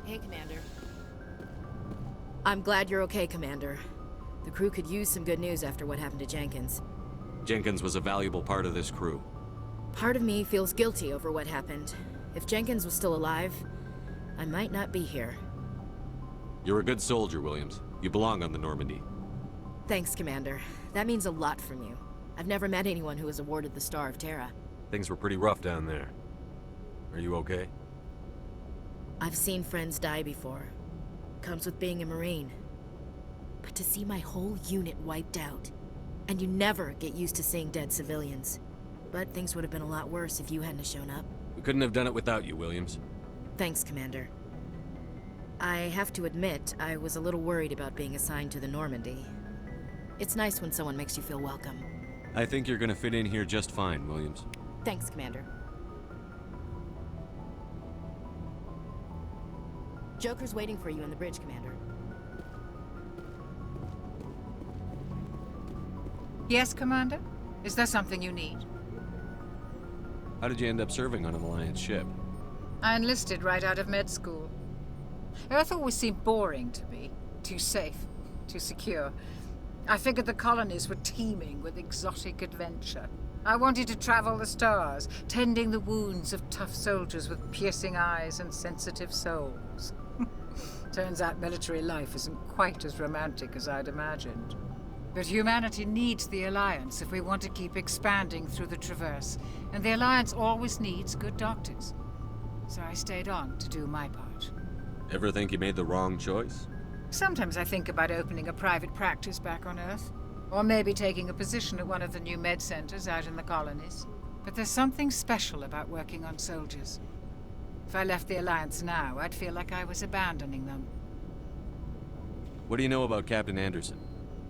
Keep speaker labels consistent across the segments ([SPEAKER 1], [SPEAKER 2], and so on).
[SPEAKER 1] Hey, Commander. I'm glad you're okay, Commander. The crew could use some good news after what happened to Jenkins.
[SPEAKER 2] Jenkins was a valuable part of this crew.
[SPEAKER 1] Part of me feels guilty over what happened. If Jenkins was still alive, I might not be here.
[SPEAKER 2] You're a good soldier, Williams. You belong on the Normandy.
[SPEAKER 1] Thanks, Commander. That means a lot from you. I've never met anyone who was awarded the Star of Terra.
[SPEAKER 2] Things were pretty rough down there. Are you okay?
[SPEAKER 1] I've seen friends die before. Comes with being a Marine. But to see my whole unit wiped out, and you never get used to seeing dead civilians. But things would have been a lot worse if you hadn't shown up.
[SPEAKER 2] We couldn't have done it without you, Williams.
[SPEAKER 1] Thanks, Commander. I have to admit, I was a little worried about being assigned to the Normandy. It's nice when someone makes you feel welcome.
[SPEAKER 2] I think you're gonna fit in here just fine, Williams.
[SPEAKER 1] Thanks, Commander. Joker's waiting for you on the bridge, Commander.
[SPEAKER 3] Yes, Commander? Is there something you need?
[SPEAKER 2] How did you end up serving on an Alliance ship?
[SPEAKER 3] I enlisted right out of med school. Earth always seemed boring to me. Too safe, too secure. I figured the colonies were teeming with exotic adventure. I wanted to travel the stars, tending the wounds of tough soldiers with piercing eyes and sensitive souls. Turns out military life isn't quite as romantic as I'd imagined. But humanity needs the Alliance if we want to keep expanding through the Traverse, and the Alliance always needs good doctors. So I stayed on to do my part.
[SPEAKER 2] Ever think you made the wrong choice?
[SPEAKER 3] Sometimes I think about opening a private practice back on Earth, or maybe taking a position at one of the new med centers out in the colonies. But there's something special about working on soldiers. If I left the Alliance now, I'd feel like I was abandoning them.
[SPEAKER 2] What do you know about Captain Anderson?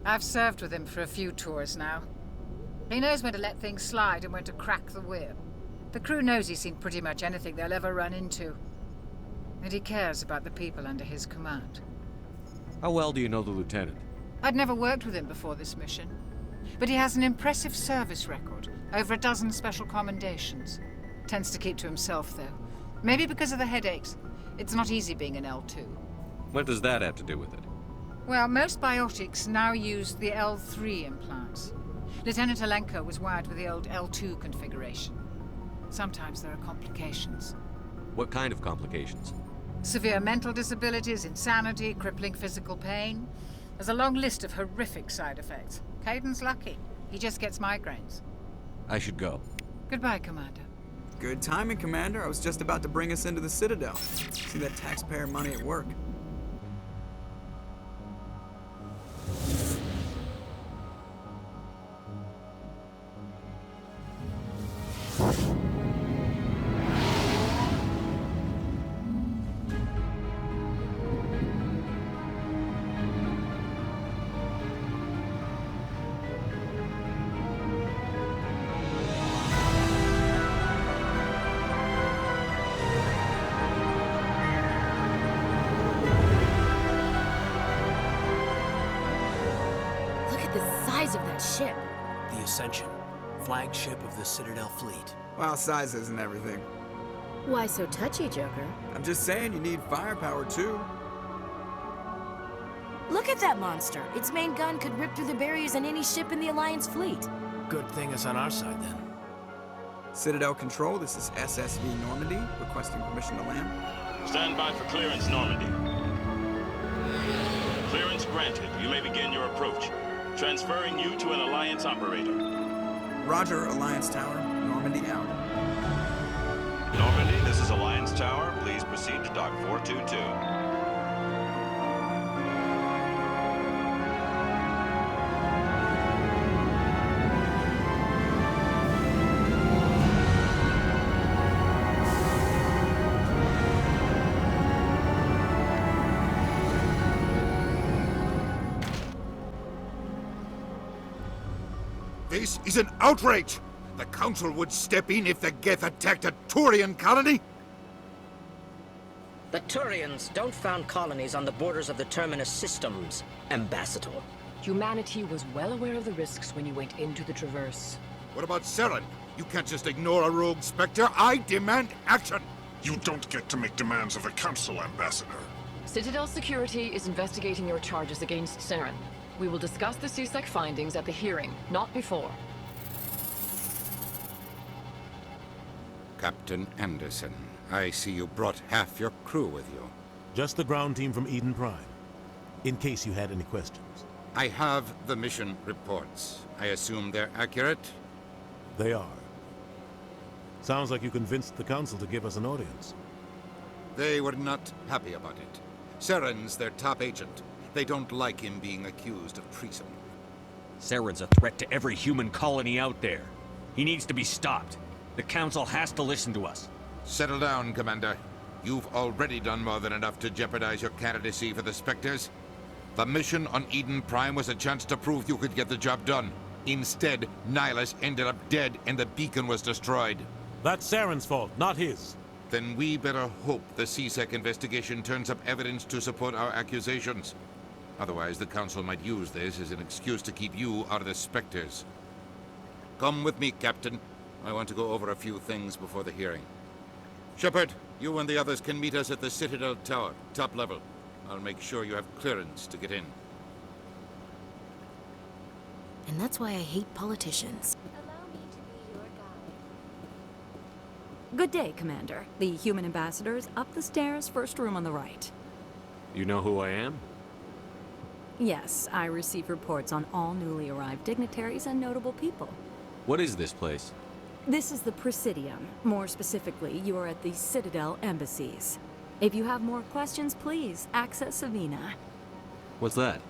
[SPEAKER 3] I've served with him for a few tours now. He knows when to let things slide and when to crack the whip. The crew knows he's seen pretty much anything they'll ever run into. And he cares about the people under his command.
[SPEAKER 2] How well do you know the Lieutenant?
[SPEAKER 3] I'd never worked with him before this mission. But he has an impressive service record, over a dozen special commendations. Tends to keep to himself, though. Maybe because of the headaches. It's not easy being an L2.
[SPEAKER 2] What does that have to do with it?
[SPEAKER 3] Well, most biotics now use the L3 implants. Lieutenant Alenko was wired with the old L2 configuration. Sometimes there are complications.
[SPEAKER 2] What kind of complications?
[SPEAKER 3] Severe mental disabilities, insanity, crippling physical pain. There's a long list of horrific side effects. Caden's lucky. He just gets migraines.
[SPEAKER 2] I should go.
[SPEAKER 3] Goodbye, Commander.
[SPEAKER 4] Good timing, Commander. I was just about to bring us into the Citadel. See that taxpayer money at work.
[SPEAKER 1] Of that ship.
[SPEAKER 5] The Ascension, flagship of the Citadel fleet.
[SPEAKER 4] Well, size isn't everything.
[SPEAKER 1] Why so touchy, Joker?
[SPEAKER 4] I'm just saying you need firepower, too.
[SPEAKER 1] Look at that monster. Its main gun could rip through the barriers in any ship in the Alliance fleet.
[SPEAKER 5] Good thing it's on our side, then.
[SPEAKER 4] Citadel Control, this is SSV Normandy, requesting permission to land.
[SPEAKER 6] Stand by for clearance, Normandy. Clearance granted. You may begin your approach. Transferring you to an Alliance operator.
[SPEAKER 4] Roger, Alliance Tower. Normandy out.
[SPEAKER 6] Normandy, this is Alliance Tower. Please proceed to Dock 422.
[SPEAKER 7] This is an outrage! The Council would step in if the Geth attacked a Turian colony?
[SPEAKER 8] The Turians don't found colonies on the borders of the Terminus systems, Ambassador.
[SPEAKER 9] Humanity was well aware of the risks when you went into the Traverse.
[SPEAKER 7] What about Seren? You can't just ignore a rogue Spectre. I demand action!
[SPEAKER 10] You don't get to make demands of the Council, Ambassador.
[SPEAKER 9] Citadel Security is investigating your charges against Saren. We will discuss the CSEC findings at the hearing, not before.
[SPEAKER 7] Captain Anderson, I see you brought half your crew with you.
[SPEAKER 11] Just the ground team from Eden Prime, in case you had any questions.
[SPEAKER 7] I have the mission reports. I assume they're accurate?
[SPEAKER 11] They are. Sounds like you convinced the Council to give us an audience.
[SPEAKER 7] They were not happy about it. Saren's their top agent. They don't like him being accused of treason.
[SPEAKER 2] Saren's a threat to every human colony out there. He needs to be stopped. The Council has to listen to us.
[SPEAKER 7] Settle down, Commander. You've already done more than enough to jeopardize your candidacy for the Spectres. The mission on Eden Prime was a chance to prove you could get the job done. Instead, Nihilus ended up dead and the beacon was destroyed.
[SPEAKER 11] That's Saren's fault, not his.
[SPEAKER 7] Then we better hope the CSEC investigation turns up evidence to support our accusations. Otherwise, the Council might use this as an excuse to keep you out of the Spectres. Come with me, Captain. I want to go over a few things before the hearing. Shepard, you and the others can meet us at the Citadel Tower, top level. I'll make sure you have clearance to get in.
[SPEAKER 1] And that's why I hate politicians.
[SPEAKER 12] Allow me to be your guide.
[SPEAKER 13] Good day, Commander. The human ambassador is up the stairs, first room on the right.
[SPEAKER 2] You know who I am?
[SPEAKER 13] Yes, I receive reports on all newly arrived dignitaries and notable people.
[SPEAKER 2] What is this place?
[SPEAKER 13] This is the Presidium. More specifically, you are at the Citadel embassies. If you have more questions, please access Avina.
[SPEAKER 2] What's that?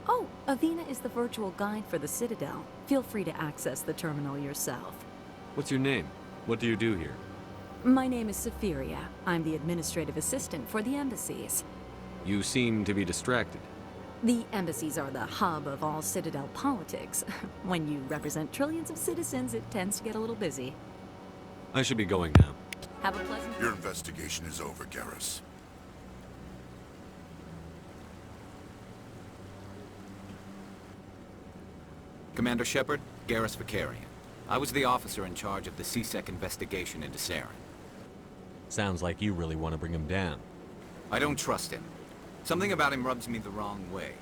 [SPEAKER 13] Oh, Avina is the virtual guide for the Citadel. Feel free to access the terminal yourself.
[SPEAKER 2] What's your name? What do you do here?
[SPEAKER 13] My name is Safiria. I'm the administrative assistant for the embassies.
[SPEAKER 2] You seem to be distracted.
[SPEAKER 13] The embassies are the hub of all Citadel politics. When you represent trillions of citizens, it tends to get a little busy.
[SPEAKER 2] I should be going now.
[SPEAKER 13] Have a pleasant...
[SPEAKER 10] Your investigation is over, Garrus.
[SPEAKER 14] Commander Shepard, Garrus Vicarian. I was the officer in charge of the CSEC investigation into Saren.
[SPEAKER 2] Sounds like you really want to bring him down.
[SPEAKER 14] I don't trust him. Something about him rubs me the wrong way.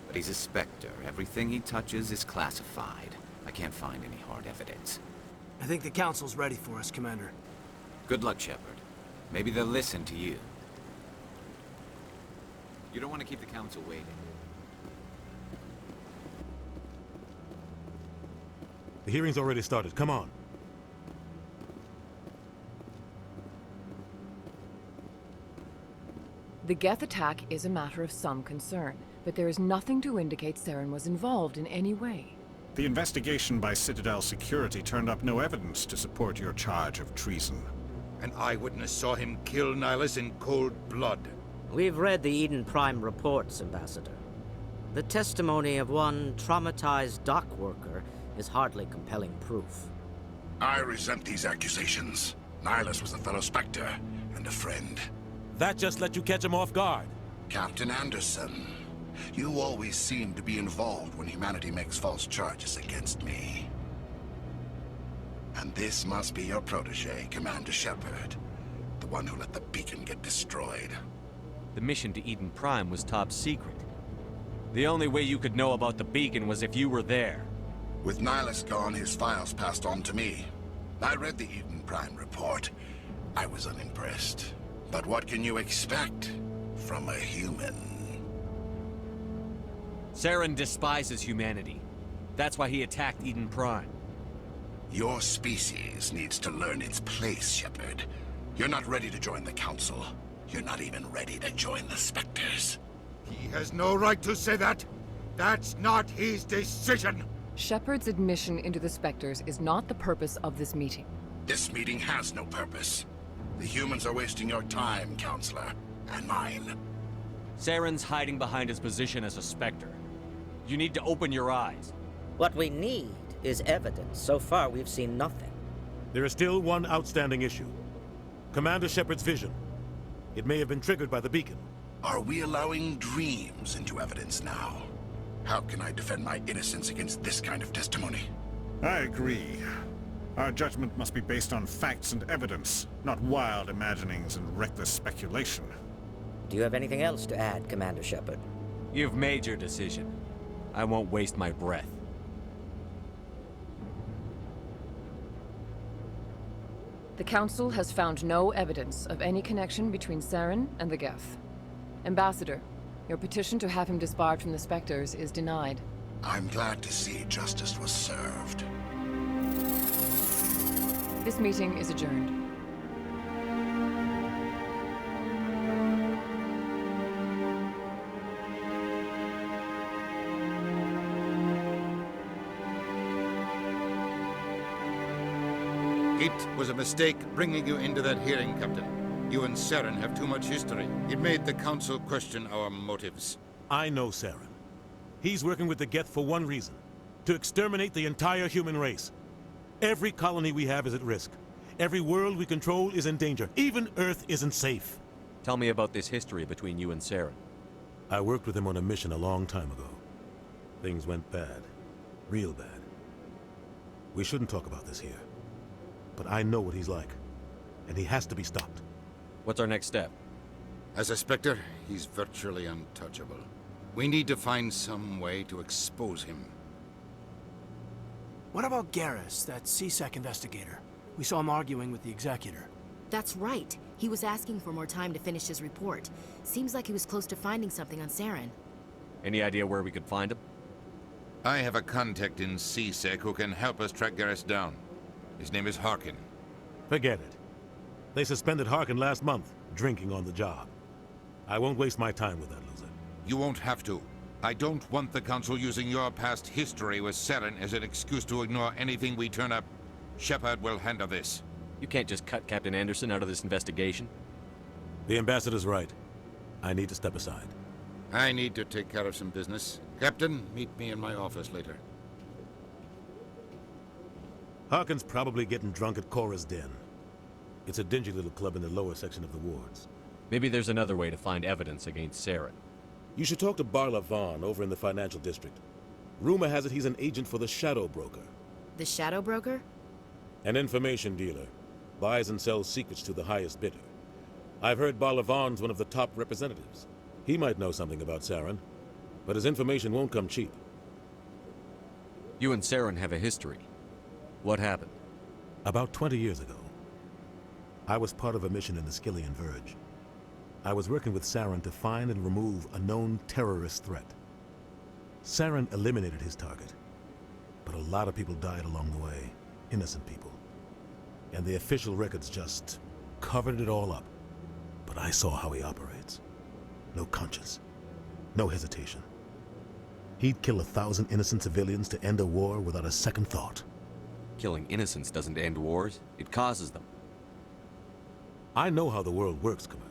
[SPEAKER 14] But he's a Spectre. Everything he touches is classified. I can't find any hard evidence.
[SPEAKER 5] I think the Council's ready for us, Commander.
[SPEAKER 14] Good luck, Shepard. Maybe they'll listen to you. You don't want to keep the Council waiting.
[SPEAKER 11] The hearing's already started. Come on.
[SPEAKER 9] The Geth attack is a matter of some concern, but there is nothing to indicate Saren was involved in any way.
[SPEAKER 10] The investigation by Citadel Security turned up no evidence to support your charge of treason.
[SPEAKER 7] An eyewitness saw him kill Nihilus in cold blood.
[SPEAKER 8] We've read the Eden Prime reports, Ambassador. The testimony of one traumatized dock worker is hardly compelling proof.
[SPEAKER 10] I resent these accusations. Nihilus was a fellow Spectre and a friend.
[SPEAKER 11] That just let you catch him off guard.
[SPEAKER 10] Captain Anderson, you always seem to be involved when humanity makes false charges against me. And this must be your protege, Commander Shepard. The one who let the beacon get destroyed.
[SPEAKER 2] The mission to Eden Prime was top secret. The only way you could know about the beacon was if you were there.
[SPEAKER 10] With Nihilus gone, his files passed on to me. I read the Eden Prime report. I was unimpressed. But what can you expect from a human?
[SPEAKER 2] Saren despises humanity. That's why he attacked Eden Prime.
[SPEAKER 10] Your species needs to learn its place, Shepard. You're not ready to join the Council. You're not even ready to join the Spectres.
[SPEAKER 7] He has no right to say that. That's not his decision.
[SPEAKER 9] Shepard's admission into the Spectres is not the purpose of this meeting.
[SPEAKER 10] This meeting has no purpose. The humans are wasting your time, Counselor, and mine.
[SPEAKER 2] Saren's hiding behind his position as a Spectre. You need to open your eyes.
[SPEAKER 8] What we need is evidence. So far, we've seen nothing.
[SPEAKER 11] There is still one outstanding issue. Commander Shepard's vision. It may have been triggered by the beacon.
[SPEAKER 10] Are we allowing dreams into evidence now? How can I defend my innocence against this kind of testimony?
[SPEAKER 15] I agree.
[SPEAKER 12] Our judgment must be based on facts and evidence, not wild imaginings and reckless speculation.
[SPEAKER 8] Do you have anything else to add, Commander Shepard?
[SPEAKER 2] You've made your decision. I won't waste my breath.
[SPEAKER 9] The Council has found no evidence of any connection between Saren and the Geth. Ambassador, your petition to have him disbarred from the Spectres is denied.
[SPEAKER 10] I'm glad to see justice was served.
[SPEAKER 9] This meeting is adjourned.
[SPEAKER 7] It was a mistake bringing you into that hearing, Captain. You and Saren have too much history. It made the Council question our motives.
[SPEAKER 11] I know Saren. He's working with the Geth for one reason. To exterminate the entire human race. Every colony we have is at risk. Every world we control is in danger. Even Earth isn't safe.
[SPEAKER 2] Tell me about this history between you and Saren.
[SPEAKER 11] I worked with him on a mission a long time ago. Things went bad. Real bad. We shouldn't talk about this here. But I know what he's like. And he has to be stopped.
[SPEAKER 2] What's our next step?
[SPEAKER 7] As a Spectre, he's virtually untouchable. We need to find some way to expose him.
[SPEAKER 5] What about Garrus, that CSEC investigator? We saw him arguing with the Executor.
[SPEAKER 1] That's right. He was asking for more time to finish his report. Seems like he was close to finding something on Saren.
[SPEAKER 2] Any idea where we could find him?
[SPEAKER 7] I have a contact in CSEC who can help us track Garrus down. His name is Harkin.
[SPEAKER 11] Forget it. They suspended Harkin last month, drinking on the job. I won't waste my time with that loser.
[SPEAKER 7] You won't have to. I don't want the Council using your past history with Saren as an excuse to ignore anything we turn up. Shepard will handle this.
[SPEAKER 2] You can't just cut Captain Anderson out of this investigation.
[SPEAKER 11] The Ambassador's right. I need to step aside.
[SPEAKER 7] I need to take care of some business. Captain, meet me in my office later.
[SPEAKER 11] Harkin's probably getting drunk at Cora's Den. It's a dingy little club in the lower section of the wards.
[SPEAKER 2] Maybe there's another way to find evidence against Saren.
[SPEAKER 11] You should talk to Barla Vaughn over in the financial district. Rumor has it he's an agent for the Shadow Broker.
[SPEAKER 1] The Shadow Broker?
[SPEAKER 11] An information dealer. Buys and sells secrets to the highest bidder. I've heard Barla Vaughn's one of the top representatives. He might know something about Saren, but his information won't come cheap.
[SPEAKER 2] You and Saren have a history. What happened?
[SPEAKER 11] About 20 years ago, I was part of a mission in the Skillian Verge. I was working with Saren to find and remove a known terrorist threat. Saren eliminated his target, but a lot of people died along the way, innocent people. And the official records just covered it all up. But I saw how he operates. No conscience, no hesitation. He'd kill 1,000 innocent civilians to end a war without a second thought.
[SPEAKER 2] Killing innocents doesn't end wars, it causes them.
[SPEAKER 11] I know how the world works, Commander.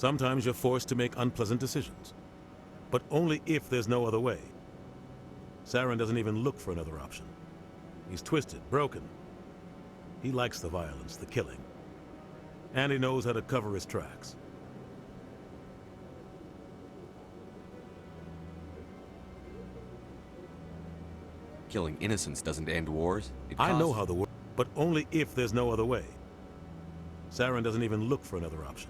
[SPEAKER 11] Sometimes you're forced to make unpleasant decisions, but only if there's no other way. Saren doesn't even look for another option. He's twisted, broken. He likes the violence, the killing, and he knows how to cover his tracks.
[SPEAKER 2] Killing innocents doesn't end wars, it
[SPEAKER 11] I
[SPEAKER 2] causes...
[SPEAKER 11] know how the world, but only if there's no other way. Saren doesn't even look for another option.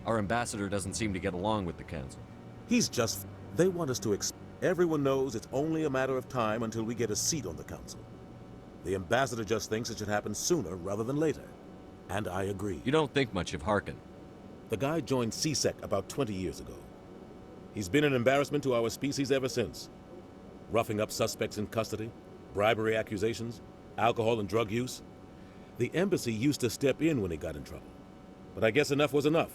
[SPEAKER 2] Our ambassador doesn't seem to get along with the Council.
[SPEAKER 11] He's just... They want us to Everyone knows it's only a matter of time until we get a seat on the Council. The ambassador just thinks it should happen sooner rather than later. And I agree.
[SPEAKER 2] You don't think much of Harkin.
[SPEAKER 11] The guy joined CSEC about 20 years ago. He's been an embarrassment to our species ever since. Roughing up suspects in custody, bribery accusations, alcohol and drug use. The embassy used to step in when he got in trouble. But I guess enough was enough.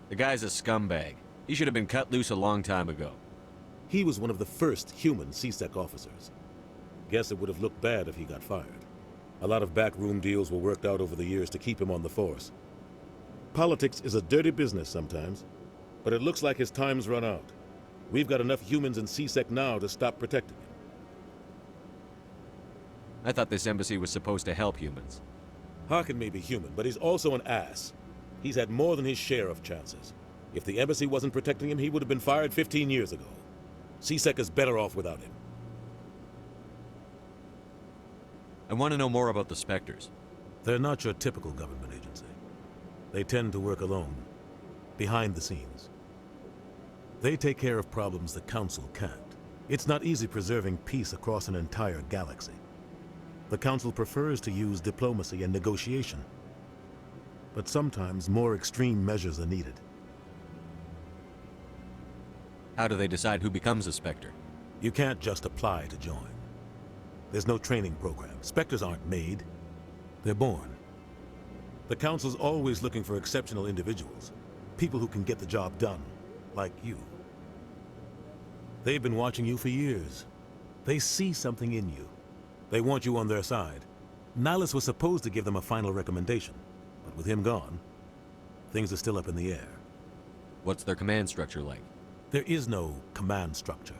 [SPEAKER 2] The guy's a scumbag. He should have been cut loose a long time ago.
[SPEAKER 11] He was one of the first human CSEC officers. Guess it would have looked bad if he got fired. A lot of backroom deals were worked out over the years to keep him on the force. Politics is a dirty business sometimes, but it looks like his time's run out. We've got enough humans in CSEC now to stop protecting him.
[SPEAKER 2] I thought this embassy was supposed to help humans.
[SPEAKER 11] Harkin may be human, but he's also an ass. He's had more than his share of chances. If the embassy wasn't protecting him, he would have been fired 15 years ago. CSEC is better off without him.
[SPEAKER 2] I want to know more about the Spectres.
[SPEAKER 11] They're not your typical government agency. They tend to work alone, behind the scenes. They take care of problems the Council can't. It's not easy preserving peace across an entire galaxy. The Council prefers to use diplomacy and negotiation. But sometimes more extreme measures are needed.
[SPEAKER 2] How do they decide who becomes a Spectre?
[SPEAKER 11] You can't just apply to join. There's no training program. Spectres aren't made. They're born. The Council's always looking for exceptional individuals. People who can get the job done, like you. They've been watching you for years. They see something in you. They want you on their side. Nihilus was supposed to give them a final recommendation, but with him gone, things are still up in the air.
[SPEAKER 2] What's their command structure like?
[SPEAKER 11] There is no command structure.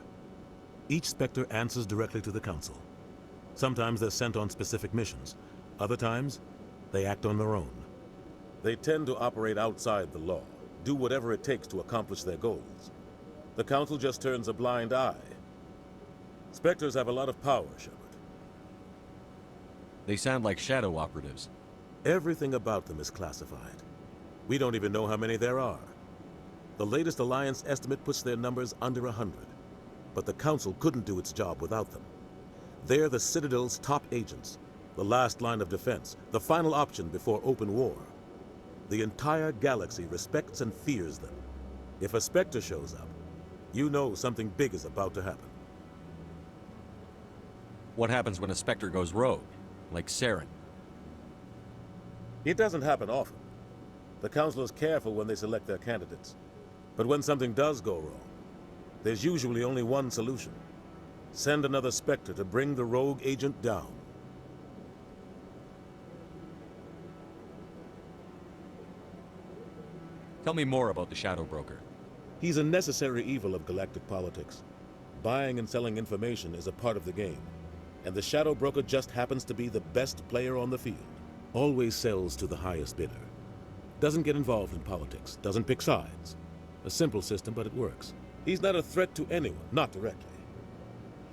[SPEAKER 11] Each Spectre answers directly to the Council. Sometimes they're sent on specific missions. Other times, they act on their own. They tend to operate outside the law, do whatever it takes to accomplish their goals. The Council just turns a blind eye. Spectres have a lot of power, Shepard.
[SPEAKER 2] They sound like shadow operatives.
[SPEAKER 11] Everything about them is classified. We don't even know how many there are. The latest Alliance estimate puts their numbers under 100. But the Council couldn't do its job without them. They're the Citadel's top agents, the last line of defense, the final option before open war. The entire galaxy respects and fears them. If a Spectre shows up, you know something big is about to happen.
[SPEAKER 2] What happens when a Spectre goes rogue, like Saren?
[SPEAKER 11] It doesn't happen often. The Council is careful when they select their candidates. But when something does go wrong, there's usually only one solution. Send another Spectre to bring the rogue agent down.
[SPEAKER 2] Tell me more about the Shadow Broker.
[SPEAKER 11] He's a necessary evil of galactic politics. Buying and selling information is a part of the game. And the Shadow Broker just happens to be the best player on the field. Always sells to the highest bidder. Doesn't get involved in politics, doesn't pick sides. A simple system, but it works. He's not a threat to anyone, not directly.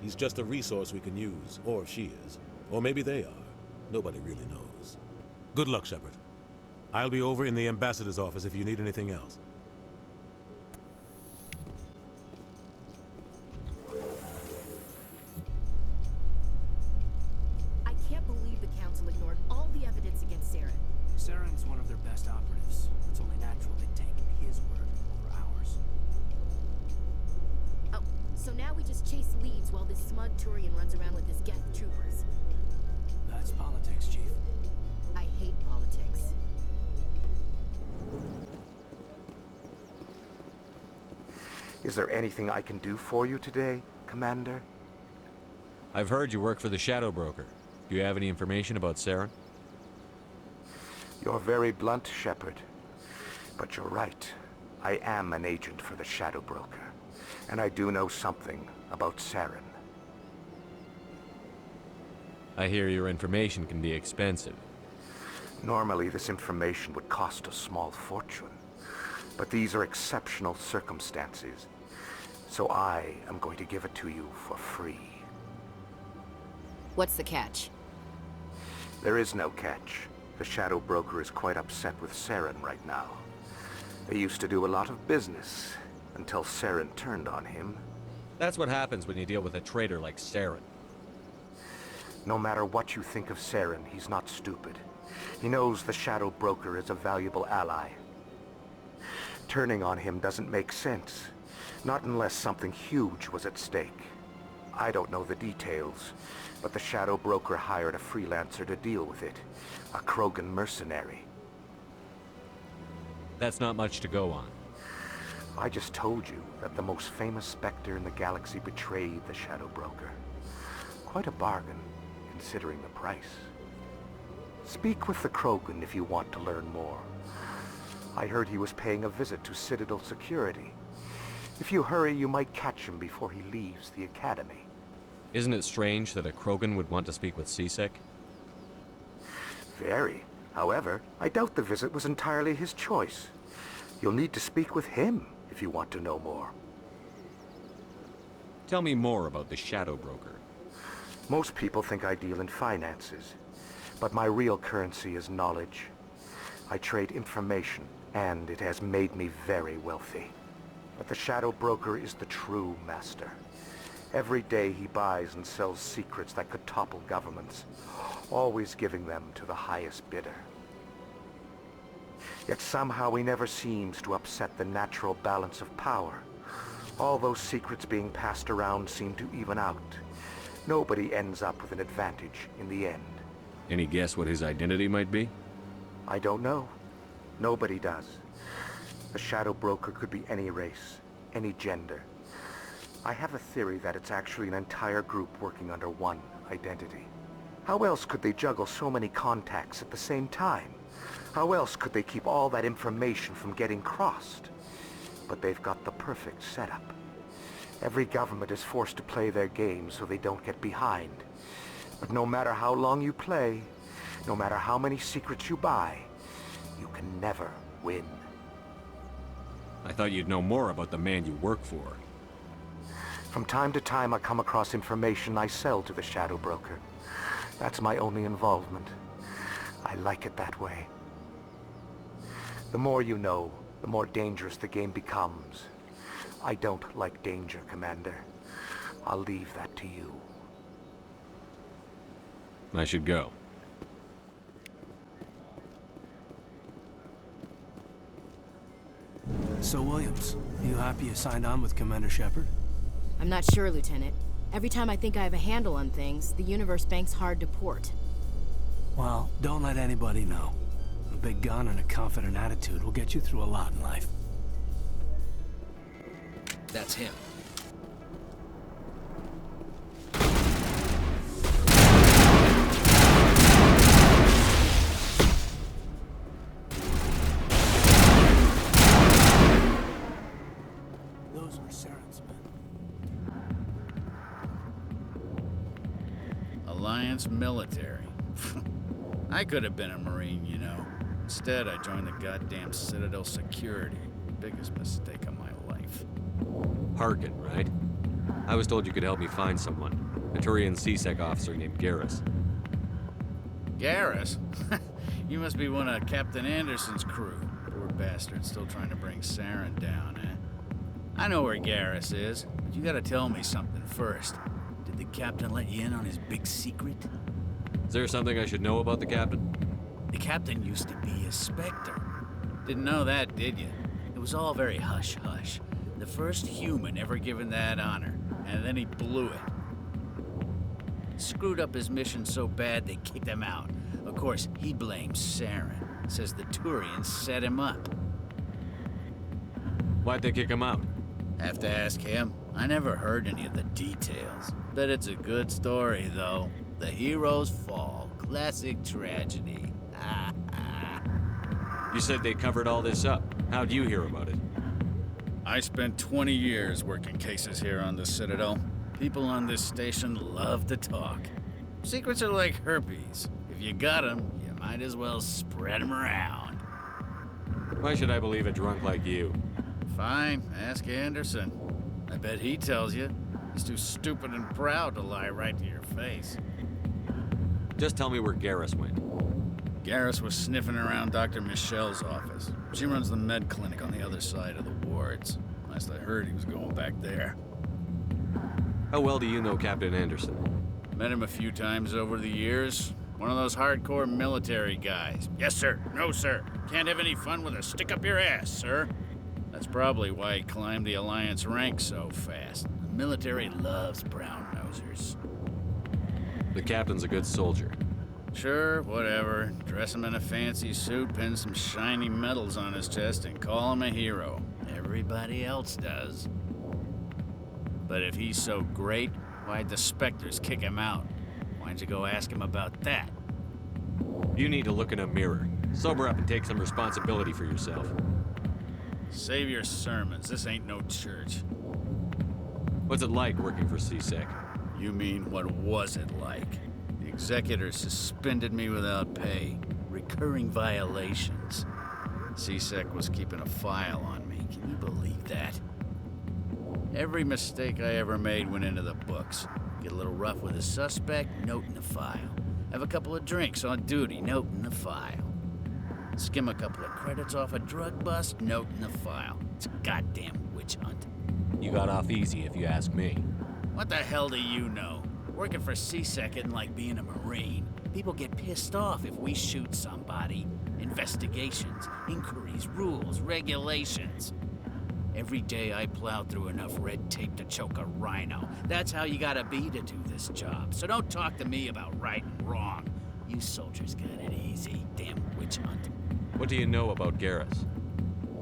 [SPEAKER 11] He's just a resource we can use, or she is. Or maybe they are. Nobody really knows. Good luck, Shepard. I'll be over in the ambassador's office if you need anything else.
[SPEAKER 1] I can't believe the Council ignored all the evidence against Saren.
[SPEAKER 5] Saren's one of their best operatives. It's only natural they take his word over ours.
[SPEAKER 1] Oh, so now we just chase leads while this smug Turian runs around with his Geth troopers.
[SPEAKER 5] That's politics, Chief.
[SPEAKER 1] I hate politics.
[SPEAKER 15] Is there anything I can do for you today, Commander?
[SPEAKER 2] I've heard you work for the Shadow Broker. Do you have any information about Saren?
[SPEAKER 15] You're very blunt, Shepard. But you're right. I am an agent for the Shadow Broker. And I do know something about Saren.
[SPEAKER 2] I hear your information can be expensive.
[SPEAKER 15] Normally, this information would cost a small fortune. But these are exceptional circumstances. So I am going to give it to you for free.
[SPEAKER 1] What's the catch?
[SPEAKER 15] There is no catch. The Shadow Broker is quite upset with Saren right now. They used to do a lot of business, until Saren turned on him.
[SPEAKER 2] That's what happens when you deal with a traitor like Saren.
[SPEAKER 15] No matter what you think of Saren, he's not stupid. He knows the Shadow Broker is a valuable ally. Turning on him doesn't make sense. Not unless something huge was at stake. I don't know the details, but the Shadow Broker hired a freelancer to deal with it. A Krogan mercenary.
[SPEAKER 2] That's not much to go on.
[SPEAKER 15] I just told you that the most famous Spectre in the galaxy betrayed the Shadow Broker. Quite a bargain, considering the price. Speak with the Krogan if you want to learn more. I heard he was paying a visit to Citadel security. If you hurry, you might catch him before he leaves the Academy.
[SPEAKER 2] Isn't it strange that a Krogan would want to speak with CSEC?
[SPEAKER 15] Very. However, I doubt the visit was entirely his choice. You'll need to speak with him if you want to know more.
[SPEAKER 2] Tell me more about the Shadow Broker.
[SPEAKER 15] Most people think I deal in finances, but my real currency is knowledge. I trade information, and it has made me very wealthy. But the Shadow Broker is the true master. Every day he buys and sells secrets that could topple governments, always giving them to the highest bidder. Yet somehow he never seems to upset the natural balance of power. All those secrets being passed around seem to even out. Nobody ends up with an advantage in the end.
[SPEAKER 2] Any guess what his identity might be?
[SPEAKER 15] I don't know. Nobody does. The Shadow Broker could be any race, any gender. I have a theory that it's actually an entire group working under one identity. How else could they juggle so many contacts at the same time? How else could they keep all that information from getting crossed? But they've got the perfect setup. Every government is forced to play their game so they don't get behind. But no matter how long you play, no matter how many secrets you buy, you can never win.
[SPEAKER 2] I thought you'd know more about the man you work for.
[SPEAKER 15] From time to time I come across information I sell to the Shadow Broker. That's my only involvement. I like it that way. The more you know, the more dangerous the game becomes. I don't like danger, Commander. I'll leave that to you.
[SPEAKER 2] I should go.
[SPEAKER 5] So, Williams, you happy you signed on with Commander Shepard?
[SPEAKER 1] I'm not sure, Lieutenant. Every time I think I have a handle on things, the universe banks hard to port.
[SPEAKER 5] Well, don't let anybody know. A big gun and a confident attitude will get you through a lot in life.
[SPEAKER 16] That's him.
[SPEAKER 5] Those were Saren's men.
[SPEAKER 17] Alliance military. I could have been a Marine, you know. Instead, I joined the goddamn Citadel security. Biggest mistake of my life.
[SPEAKER 2] Harkin, right? I was told you could help me find someone. A Turian CSEC officer named Garrus.
[SPEAKER 17] Garrus? You must be one of Captain Anderson's crew. Poor bastard, still trying to bring Saren down, eh? I know where Garrus is, but you gotta tell me something first. Did the captain let you in on his big secret?
[SPEAKER 2] Is there something I should know about the captain?
[SPEAKER 17] The captain used to be a Spectre. Didn't know that, did you? It was all very hush-hush. The first human ever given that honor, and then he blew it. Screwed up his mission so bad they kicked him out. Of course, he blames Saren. Says the Turians set him up.
[SPEAKER 2] Why'd they kick him out?
[SPEAKER 17] Have to ask him. I never heard any of the details. Bet it's a good story, though. The hero's fall. Classic tragedy.
[SPEAKER 2] You said they covered all this up. How'd you hear about it?
[SPEAKER 17] I spent 20 years working cases here on the Citadel. People on this station love to talk. Secrets are like herpes. If you got them, you might as well spread them around.
[SPEAKER 2] Why should I believe a drunk like you?
[SPEAKER 17] Fine, ask Anderson. I bet he tells you. He's too stupid and proud to lie right to your face.
[SPEAKER 2] Just tell me where Garrus went.
[SPEAKER 17] Garrus was sniffing around Dr. Michelle's office. She runs the med clinic on the other side of the wards. Last I heard, he was going back there.
[SPEAKER 2] How well do you know Captain Anderson?
[SPEAKER 17] Met him a few times over the years. One of those hardcore military guys. Yes, sir. No, sir. Can't have any fun with a stick up your ass, sir. That's probably why he climbed the Alliance ranks so fast. The military loves brown-nosers.
[SPEAKER 2] The captain's a good soldier.
[SPEAKER 17] Sure, whatever. Dress him in a fancy suit, pin some shiny medals on his chest, and call him a hero. Everybody else does. But if he's so great, why'd the Spectres kick him out? Why'd you go ask him about that?
[SPEAKER 2] You need to look in a mirror. Sober up and take some responsibility for yourself.
[SPEAKER 17] Save your sermons. This ain't no church.
[SPEAKER 2] What's it like working for CSEC?
[SPEAKER 17] You mean, what was it like? The executor suspended me without pay. Recurring violations. CSEC was keeping a file on me. Can you believe that? Every mistake I ever made went into the books. Get a little rough with a suspect, note in the file. Have a couple of drinks on duty, note in the file. Skim a couple of credits off a drug bust, note in the file. It's a goddamn witch hunt.
[SPEAKER 2] You got off easy, if you ask me.
[SPEAKER 17] What the hell do you know? Working for CSEC isn't like being a Marine. People get pissed off if we shoot somebody. Investigations, inquiries, rules, regulations. Every day I plow through enough red tape to choke a rhino. That's how you gotta be to do this job. So don't talk to me about right and wrong. You soldiers got it easy. Damn witch hunt.
[SPEAKER 2] What do you know about Garrus?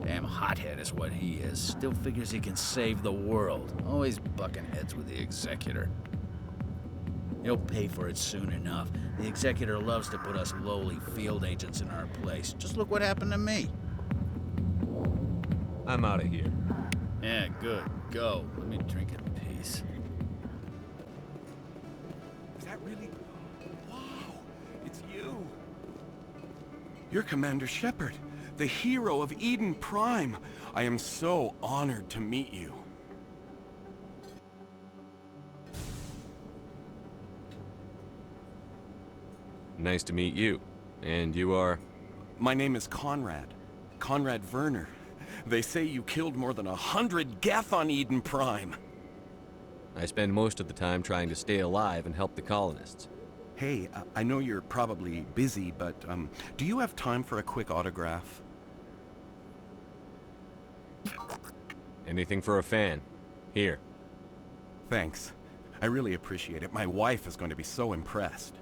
[SPEAKER 17] Damn hothead is what he is. Still figures he can save the world. Always bucking heads with the Executor. He'll pay for it soon enough. The Executor loves to put us lowly field agents in our place. Just look what happened to me.
[SPEAKER 2] I'm out of here.
[SPEAKER 17] Yeah, good. Go. Let me drink in peace.
[SPEAKER 16] Is that really... Wow, it's you. You're Commander Shepard, the hero of Eden Prime. I am so honored to meet you.
[SPEAKER 2] Nice to meet you. And you are?
[SPEAKER 16] My name is Conrad. Conrad Werner. They say you killed more than 100 Geth on Eden Prime.
[SPEAKER 2] I spend most of the time trying to stay alive and help the colonists.
[SPEAKER 16] Hey, I know you're probably busy, but do you have time for a quick autograph?
[SPEAKER 2] Anything for a fan. Here.
[SPEAKER 16] Thanks. I really appreciate it. My wife is going to be so impressed.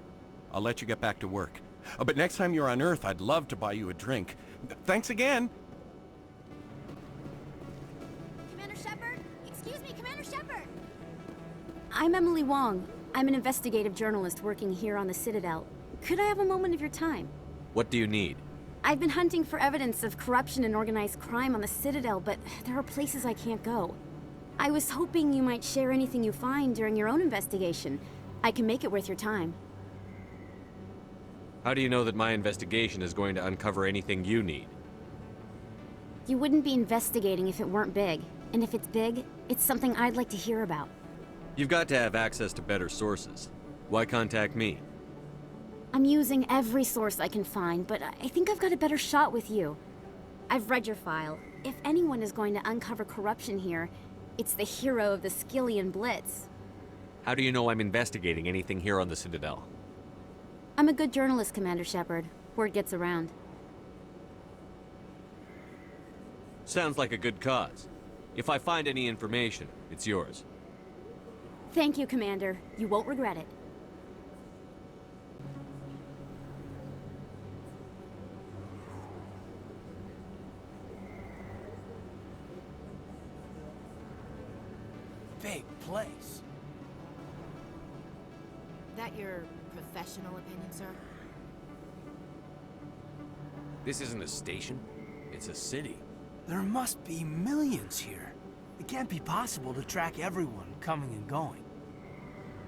[SPEAKER 16] I'll let you get back to work. But next time you're on Earth, I'd love to buy you a drink. Thanks again!
[SPEAKER 18] Commander Shepard? Excuse me, Commander Shepard! I'm Emily Wong. I'm an investigative journalist working here on the Citadel. Could I have a moment of your time?
[SPEAKER 2] What do you need?
[SPEAKER 18] I've been hunting for evidence of corruption and organized crime on the Citadel, but there are places I can't go. I was hoping you might share anything you find during your own investigation. I can make it worth your time.
[SPEAKER 2] How do you know that my investigation is going to uncover anything you need?
[SPEAKER 18] You wouldn't be investigating if it weren't big. And if it's big, it's something I'd like to hear about.
[SPEAKER 2] You've got to have access to better sources. Why contact me?
[SPEAKER 18] I'm using every source I can find, but I think I've got a better shot with you. I've read your file. If anyone is going to uncover corruption here, it's the hero of the Skillian Blitz.
[SPEAKER 2] How do you know I'm investigating anything here on the Citadel?
[SPEAKER 18] I'm a good journalist, Commander Shepard. Word gets around.
[SPEAKER 2] Sounds like a good cause. If I find any information, it's yours.
[SPEAKER 18] Thank you, Commander. You won't regret it.
[SPEAKER 5] Big place.
[SPEAKER 1] That your professional opinion, sir?
[SPEAKER 2] This isn't a station. It's a city.
[SPEAKER 5] There must be millions here. It can't be possible to track everyone coming and going.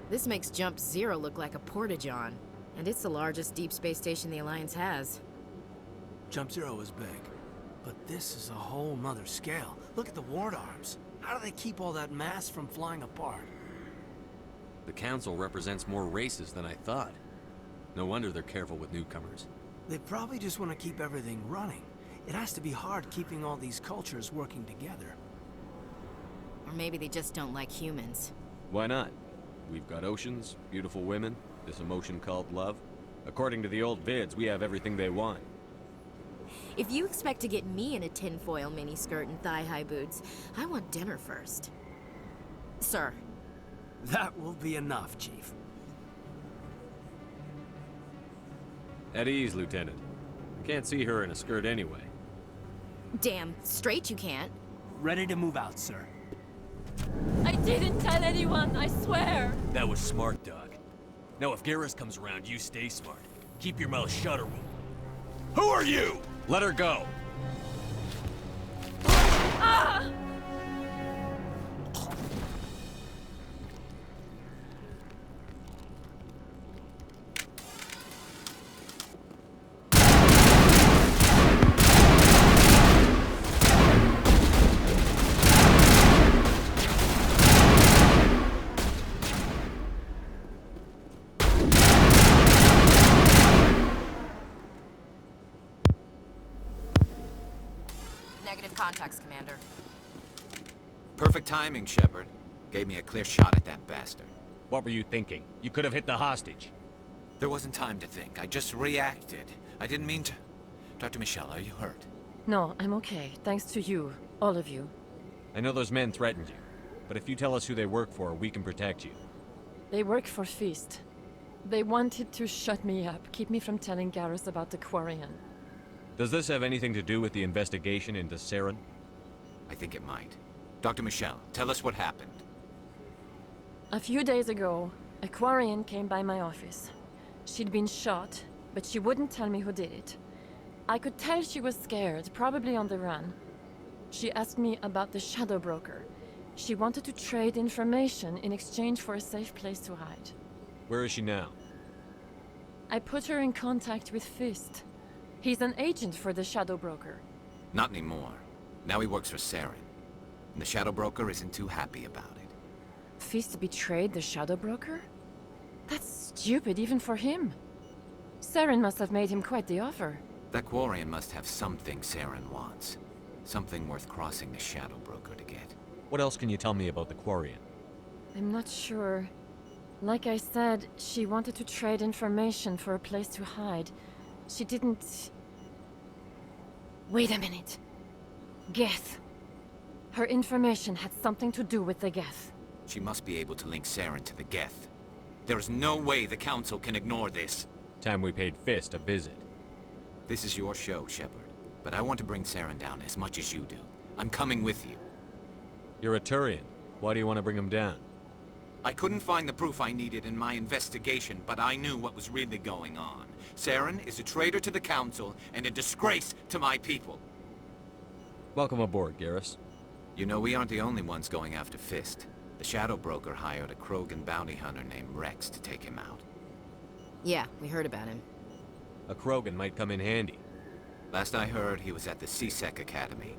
[SPEAKER 1] This makes Jump Zero look like a porta-john, and it's the largest deep space station the Alliance has.
[SPEAKER 5] Jump Zero is big, but this is a whole nother scale. Look at the ward arms. How do they keep all that mass from flying apart?
[SPEAKER 2] The Council represents more races than I thought. No wonder they're careful with newcomers.
[SPEAKER 5] They probably just want to keep everything running. It has to be hard keeping all these cultures working together.
[SPEAKER 1] Or maybe they just don't like humans.
[SPEAKER 2] Why not? We've got oceans, beautiful women, this emotion called love. According to the old vids, we have everything they want.
[SPEAKER 1] If you expect to get me in a tinfoil miniskirt and thigh-high boots, I want dinner first. Sir.
[SPEAKER 5] That will be enough, Chief.
[SPEAKER 2] At ease, Lieutenant. I can't see her in a skirt anyway.
[SPEAKER 1] Damn straight you can't.
[SPEAKER 5] Ready to move out, sir.
[SPEAKER 19] I didn't tell anyone, I swear.
[SPEAKER 2] That was smart, Doc. Now if Garrus comes around, you stay smart. Keep your mouth shut or we'll... Who are you? Let her go.
[SPEAKER 19] Ah!
[SPEAKER 1] negative contacts, Commander.
[SPEAKER 14] Perfect timing, Shepard. Gave me a clear shot at that bastard.
[SPEAKER 2] What were you thinking? You could have hit the hostage.
[SPEAKER 14] There wasn't time to think. I just reacted. I didn't mean to... Dr. Michelle, are you hurt?
[SPEAKER 9] No, I'm okay. Thanks to you. All of you.
[SPEAKER 2] I know those men threatened you, but if you tell us who they work for, we can protect you.
[SPEAKER 9] They work for Feast. They wanted to shut me up, keep me from telling Garrus about the Quarian.
[SPEAKER 2] Does this have anything to do with the investigation into Saren?
[SPEAKER 14] I think it might. Dr. Michelle, tell us what happened.
[SPEAKER 9] A few days ago, a Quarian came by my office. She'd been shot, but she wouldn't tell me who did it. I could tell she was scared, probably on the run. She asked me about the Shadow Broker. She wanted to trade information in exchange for a safe place to hide.
[SPEAKER 2] Where is she now?
[SPEAKER 9] I put her in contact with Fist. He's an agent for the Shadow Broker.
[SPEAKER 14] Not anymore. Now he works for Saren. And the Shadow Broker isn't too happy about it.
[SPEAKER 9] Fist betrayed the Shadow Broker? That's stupid even for him. Saren must have made him quite the offer.
[SPEAKER 14] That Quarian must have something Saren wants. Something worth crossing the Shadow Broker to get.
[SPEAKER 2] What else can you tell me about the Quarian?
[SPEAKER 9] I'm not sure. Like I said, she wanted to trade information for a place to hide. She didn't... Wait a minute. Geth. Her information had something to do with the Geth.
[SPEAKER 14] She must be able to link Saren to the Geth. There is no way the Council can ignore this.
[SPEAKER 2] Time we paid Fist a visit.
[SPEAKER 14] This is your show, Shepard. But I want to bring Saren down as much as you do. I'm coming with you.
[SPEAKER 2] You're a Turian. Why do you want to bring him down?
[SPEAKER 14] I couldn't find the proof I needed in my investigation, but I knew what was really going on. Saren is a traitor to the Council and a disgrace to my people.
[SPEAKER 2] Welcome aboard, Garrus.
[SPEAKER 14] You know, we aren't the only ones going after Fist. The Shadow Broker hired a Krogan bounty hunter named Rex to take him out.
[SPEAKER 1] Yeah, we heard about him.
[SPEAKER 2] A Krogan might come in handy.
[SPEAKER 14] Last I heard, he was at the CSEC Academy.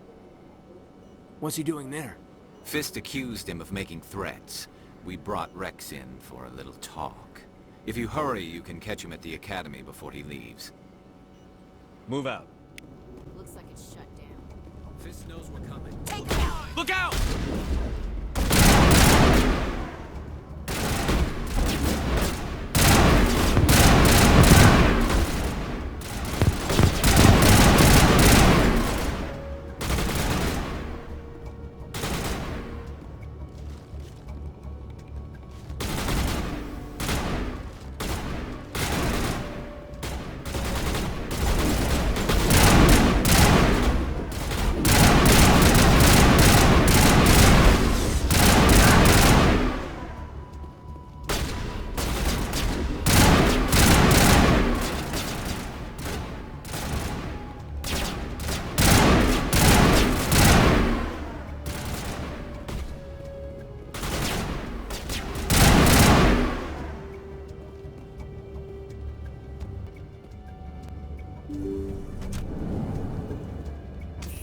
[SPEAKER 5] What's he doing there?
[SPEAKER 14] Fist accused him of making threats. We brought Rex in for a little talk. If you hurry, you can catch him at the Academy before he leaves.
[SPEAKER 2] Move out.
[SPEAKER 1] Looks like it's shut down.
[SPEAKER 14] Fist knows we're coming.
[SPEAKER 1] Take him out!
[SPEAKER 14] Look out!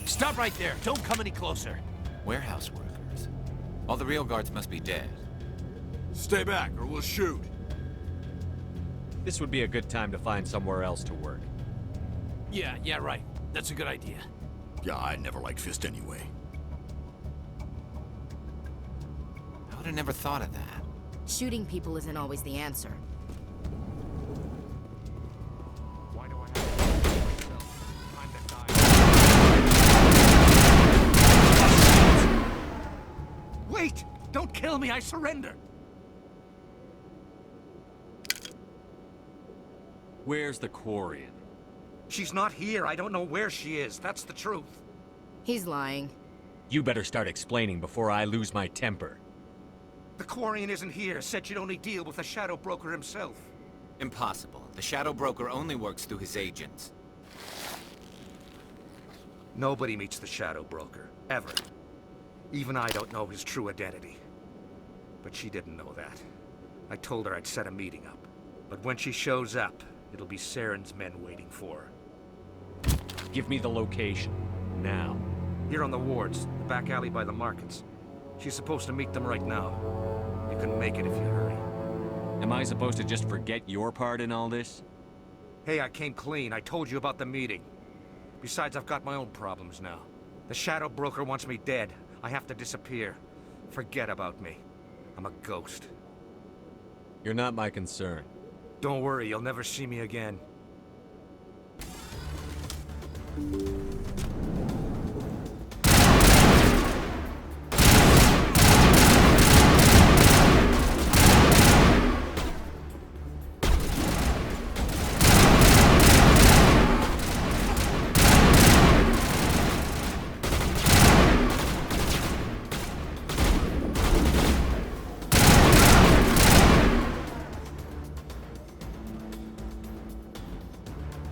[SPEAKER 5] Stop right there. Don't come any closer.
[SPEAKER 14] Warehouse workers. All the real guards must be dead.
[SPEAKER 12] Stay back, or we'll shoot.
[SPEAKER 2] This would be a good time to find somewhere else to work.
[SPEAKER 5] Yeah, right. That's a good idea.
[SPEAKER 12] Yeah, I never liked Fist anyway.
[SPEAKER 14] I would have never thought of that.
[SPEAKER 1] Shooting people isn't always the answer.
[SPEAKER 12] Why do I have to time to die?
[SPEAKER 5] Wait! Don't kill me, I surrender!
[SPEAKER 2] Where's the Quarian?
[SPEAKER 15] She's not here. I don't know where she is. That's the truth.
[SPEAKER 1] He's lying.
[SPEAKER 2] You better start explaining before I lose my temper.
[SPEAKER 15] The Quarian isn't here. Said she'd only deal with the Shadow Broker himself.
[SPEAKER 14] Impossible. The Shadow Broker only works through his agents.
[SPEAKER 15] Nobody meets the Shadow Broker. Ever. Even I don't know his true identity. But she didn't know that. I told her I'd set a meeting up. But when she shows up, it'll be Saren's men waiting for her.
[SPEAKER 2] Give me the location. Now.
[SPEAKER 15] Here on the wards, the back alley by the markets. She's supposed to meet them right now. You can make it if you hurry.
[SPEAKER 2] Am I supposed to just forget your part in all this?
[SPEAKER 15] Hey, I came clean. I told you about the meeting. Besides, I've got my own problems now. The Shadow Broker wants me dead. I have to disappear. Forget about me. I'm a ghost.
[SPEAKER 2] You're not my concern.
[SPEAKER 15] Don't worry, you'll never see me again.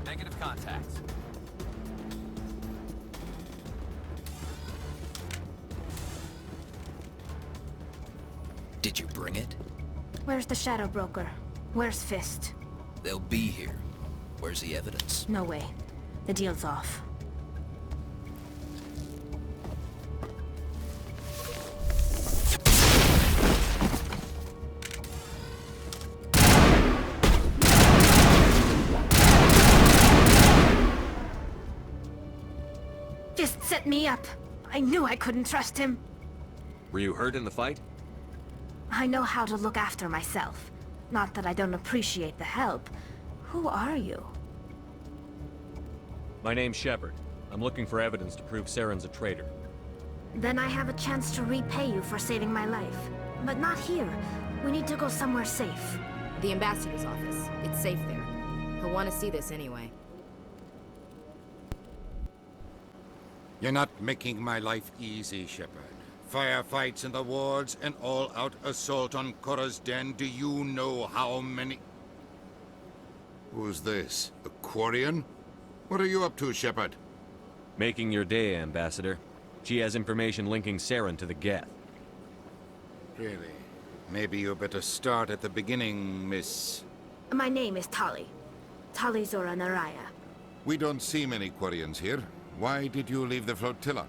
[SPEAKER 14] Negative contact.
[SPEAKER 20] Did you bring it?
[SPEAKER 21] Where's the Shadow Broker? Where's Fist?
[SPEAKER 20] They'll be here. Where's the evidence?
[SPEAKER 21] No way. The deal's off. Fist set me up. I knew I couldn't trust him.
[SPEAKER 2] Were you hurt in the fight?
[SPEAKER 21] I know how to look after myself. Not that I don't appreciate the help. Who are you?
[SPEAKER 2] My name's Shepard. I'm looking for evidence to prove Saren's a traitor.
[SPEAKER 21] Then I have a chance to repay you for saving my life. But not here. We need to go somewhere safe.
[SPEAKER 1] The ambassador's office. It's safe there. He'll want to see this anyway.
[SPEAKER 7] You're not making my life easy, Shepard. Firefights in the wards, an all-out assault on Korra's den. Do you know how many... Who's this? A Quarian? What are you up to, Shepard?
[SPEAKER 2] Making your day, Ambassador. She has information linking Saren to the Geth.
[SPEAKER 7] Really? Maybe you better start at the beginning, Miss...
[SPEAKER 21] My name is Tali. Tali Zora Naraya.
[SPEAKER 7] We don't see many Quarians here. Why did you leave the flotilla?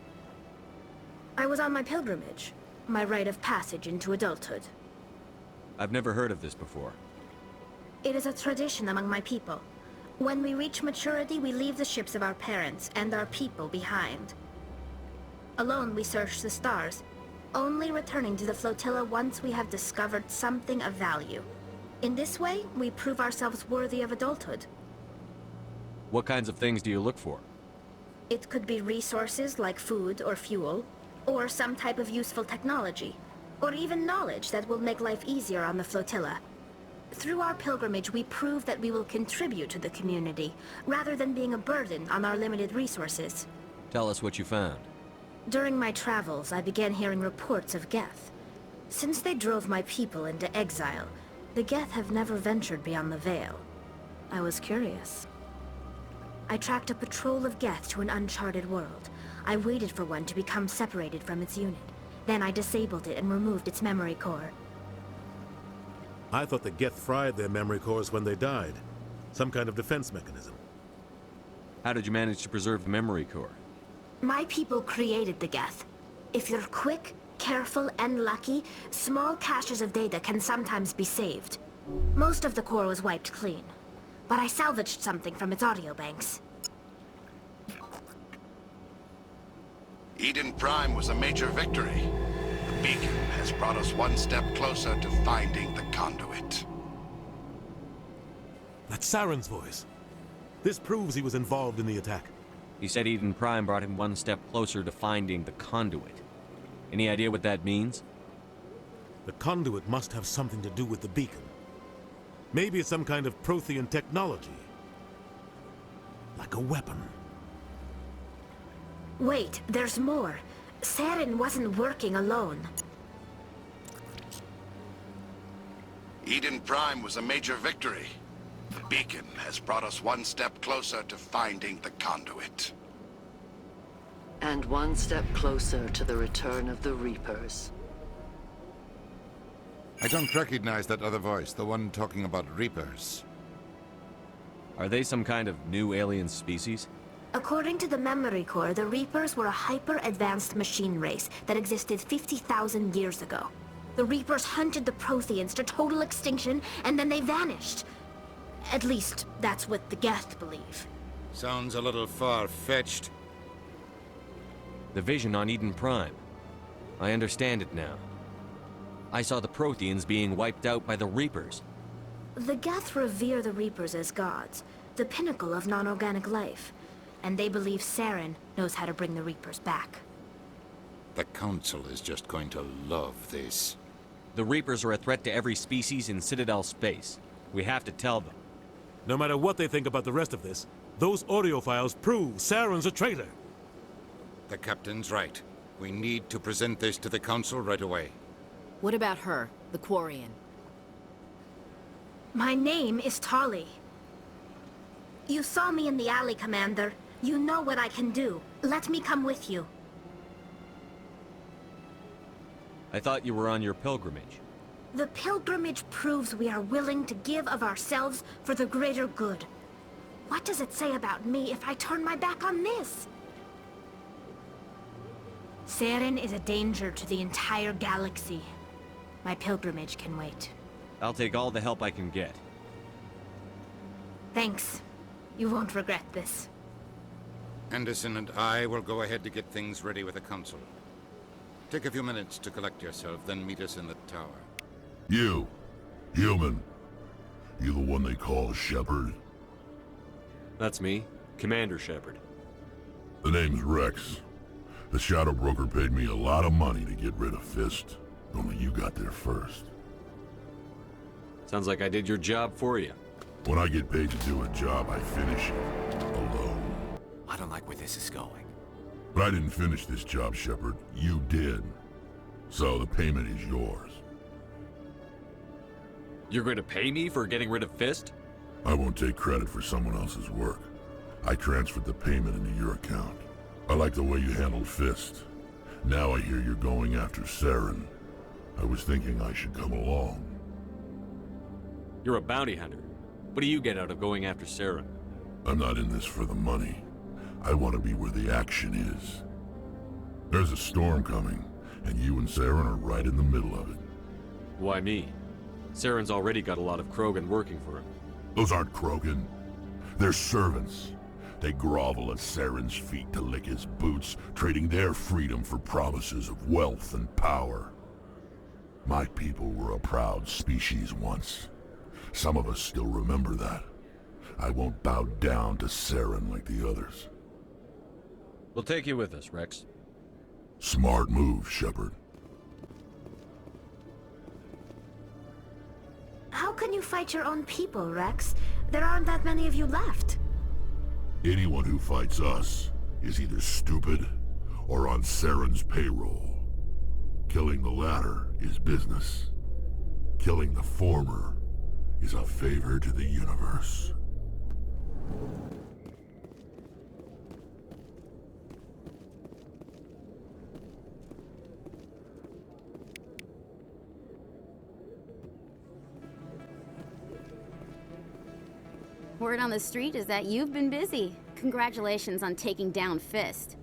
[SPEAKER 21] I was on my pilgrimage. My rite of passage into adulthood.
[SPEAKER 2] I've never heard of this before.
[SPEAKER 21] It is a tradition among my people. When we reach maturity, we leave the ships of our parents and our people behind. Alone, we search the stars, only returning to the flotilla once we have discovered something of value. In this way, we prove ourselves worthy of adulthood.
[SPEAKER 2] What kinds of things do you look for?
[SPEAKER 21] It could be resources like food or fuel, or some type of useful technology, or even knowledge that will make life easier on the flotilla. Through our pilgrimage, we prove that we will contribute to the community, rather than being a burden on our limited resources.
[SPEAKER 2] Tell us what you found.
[SPEAKER 21] During my travels, I began hearing reports of Geth. Since they drove my people into exile, the Geth have never ventured beyond the Veil. I was curious. I tracked a patrol of Geth to an uncharted world. I waited for one to become separated from its unit. Then I disabled it and removed its memory core.
[SPEAKER 11] I thought the Geth fried their memory cores when they died. Some kind of defense mechanism.
[SPEAKER 2] How did you manage to preserve the memory core?
[SPEAKER 21] My people created the Geth. If you're quick, careful, and lucky, small caches of data can sometimes be saved. Most of the core was wiped clean, but I salvaged something from its audio banks.
[SPEAKER 10] Eden Prime was a major victory. The beacon has brought us one step closer to finding the conduit.
[SPEAKER 11] That's Saren's voice. This proves he was involved in the attack.
[SPEAKER 2] He said Eden Prime brought him one step closer to finding the conduit. Any idea what that means?
[SPEAKER 11] The conduit must have something to do with the beacon. Maybe it's some kind of Prothean technology. Like a weapon.
[SPEAKER 21] Wait, there's more. Saren wasn't working alone.
[SPEAKER 10] Eden Prime was a major victory. The beacon has brought us one step closer to finding the conduit.
[SPEAKER 22] And one step closer to the return of the Reapers.
[SPEAKER 7] I don't recognize that other voice, the one talking about Reapers.
[SPEAKER 2] Are they some kind of new alien species?
[SPEAKER 21] According to the memory core, the Reapers were a hyper-advanced machine race that existed 50,000 years ago. The Reapers hunted the Protheans to total extinction, and then they vanished. At least, that's what the Geth believe.
[SPEAKER 7] Sounds a little far-fetched.
[SPEAKER 2] The vision on Eden Prime. I understand it now. I saw the Protheans being wiped out by the Reapers.
[SPEAKER 21] The Geth revere the Reapers as gods, the pinnacle of non-organic life. And they believe Saren knows how to bring the Reapers back.
[SPEAKER 7] The Council is just going to love this.
[SPEAKER 2] The Reapers are a threat to every species in Citadel space. We have to tell them.
[SPEAKER 11] No matter what they think about the rest of this, those audio files prove Saren's a traitor.
[SPEAKER 7] The Captain's right. We need to present this to the Council right away.
[SPEAKER 1] What about her, the Quarian?
[SPEAKER 21] My name is Tali. You saw me in the alley, Commander. You know what I can do. Let me come with you.
[SPEAKER 2] I thought you were on your pilgrimage.
[SPEAKER 21] The pilgrimage proves we are willing to give of ourselves for the greater good. What does it say about me if I turn my back on this? Saren is a danger to the entire galaxy. My pilgrimage can wait.
[SPEAKER 2] I'll take all the help I can get.
[SPEAKER 21] Thanks. You won't regret this.
[SPEAKER 7] Anderson and I will go ahead to get things ready with the Council. Take a few minutes to collect yourself, then meet us in the tower.
[SPEAKER 3] You, human. You the one they call Shepard?
[SPEAKER 2] That's me, Commander Shepard.
[SPEAKER 3] The name's Rex. The Shadow Broker paid me a lot of money to get rid of Fist. Only you got there first.
[SPEAKER 2] Sounds like I did your job for you.
[SPEAKER 3] When I get paid to do a job, I finish it. Alone.
[SPEAKER 14] I don't like where this is going.
[SPEAKER 3] But I didn't finish this job, Shepard. You did. So the payment is yours.
[SPEAKER 2] You're going to pay me for getting rid of Fist?
[SPEAKER 3] I won't take credit for someone else's work. I transferred the payment into your account. I like the way you handled Fist. Now I hear you're going after Saren. I was thinking I should come along.
[SPEAKER 2] You're a bounty hunter. What do you get out of going after Saren?
[SPEAKER 3] I'm not in this for the money. I want to be where the action is. There's a storm coming, and you and Saren are right in the middle of it.
[SPEAKER 2] Why me? Saren's already got a lot of Krogan working for him.
[SPEAKER 3] Those aren't Krogan. They're servants. They grovel at Saren's feet to lick his boots, trading their freedom for promises of wealth and power. My people were a proud species once. Some of us still remember that. I won't bow down to Saren like the others.
[SPEAKER 2] We'll take you with us, Rex.
[SPEAKER 3] Smart move, Shepard.
[SPEAKER 21] How can you fight your own people, Rex? There aren't that many of you left.
[SPEAKER 3] Anyone who fights us is either stupid or on Saren's payroll. Killing the latter is business. Killing the former is a favor to the universe.
[SPEAKER 18] Word on the street is that you've been busy. Congratulations on taking down Fist.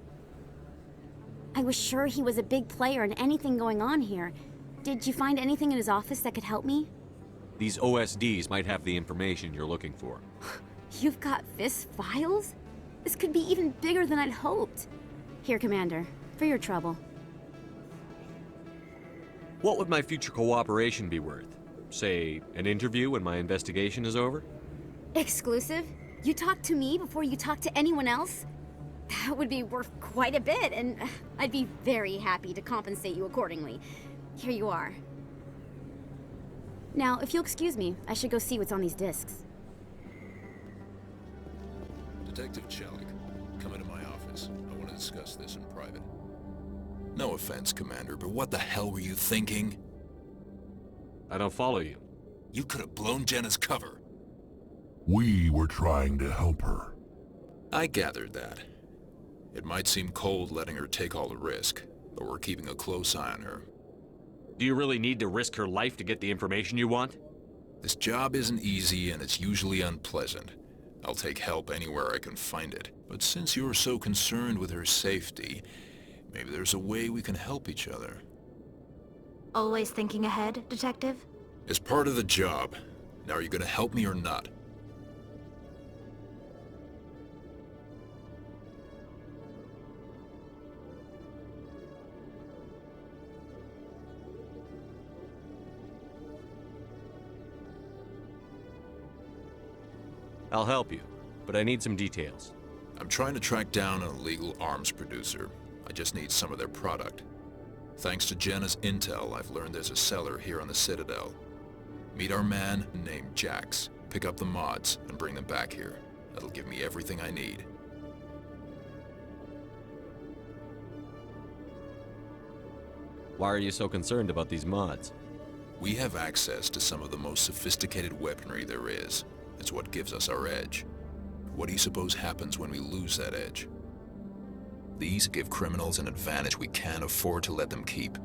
[SPEAKER 18] I was sure he was a big player in anything going on here. Did you find anything in his office that could help me?
[SPEAKER 2] These OSDs might have the information you're looking for.
[SPEAKER 18] You've got Fist files? This could be even bigger than I'd hoped. Here, Commander, for your trouble.
[SPEAKER 2] What would my future cooperation be worth? Say, an interview when my investigation is over?
[SPEAKER 18] Exclusive? You talk to me before you talk to anyone else? That would be worth quite a bit, and I'd be very happy to compensate you accordingly. Here you are. Now, if you'll excuse me, I should go see what's on these discs.
[SPEAKER 4] Detective Chelik, come into my office. I want to discuss this in private. No offense, Commander, but what the hell were you thinking?
[SPEAKER 2] I don't follow you.
[SPEAKER 4] You could have blown Jenna's cover.
[SPEAKER 3] We were trying to help her.
[SPEAKER 4] I gathered that. It might seem cold letting her take all the risk, but we're keeping a close eye on her.
[SPEAKER 2] Do you really need to risk her life to get the information you want?
[SPEAKER 4] This job isn't easy and it's usually unpleasant. I'll take help anywhere I can find it. But since you're so concerned with her safety, maybe there's a way we can help each other.
[SPEAKER 21] Always thinking ahead, Detective?
[SPEAKER 4] As part of the job. Now, are you gonna help me or not?
[SPEAKER 2] I'll help you, but I need some details.
[SPEAKER 4] I'm trying to track down an illegal arms producer. I just need some of their product. Thanks to Jenna's intel, I've learned there's a seller here on the Citadel. Meet our man named Jax. Pick up the mods and bring them back here. That'll give me everything I need.
[SPEAKER 2] Why are you so concerned about these mods?
[SPEAKER 4] We have access to some of the most sophisticated weaponry there is. It's what gives us our edge. What do you suppose happens when we lose that edge? These give criminals an advantage we can't afford to let them keep.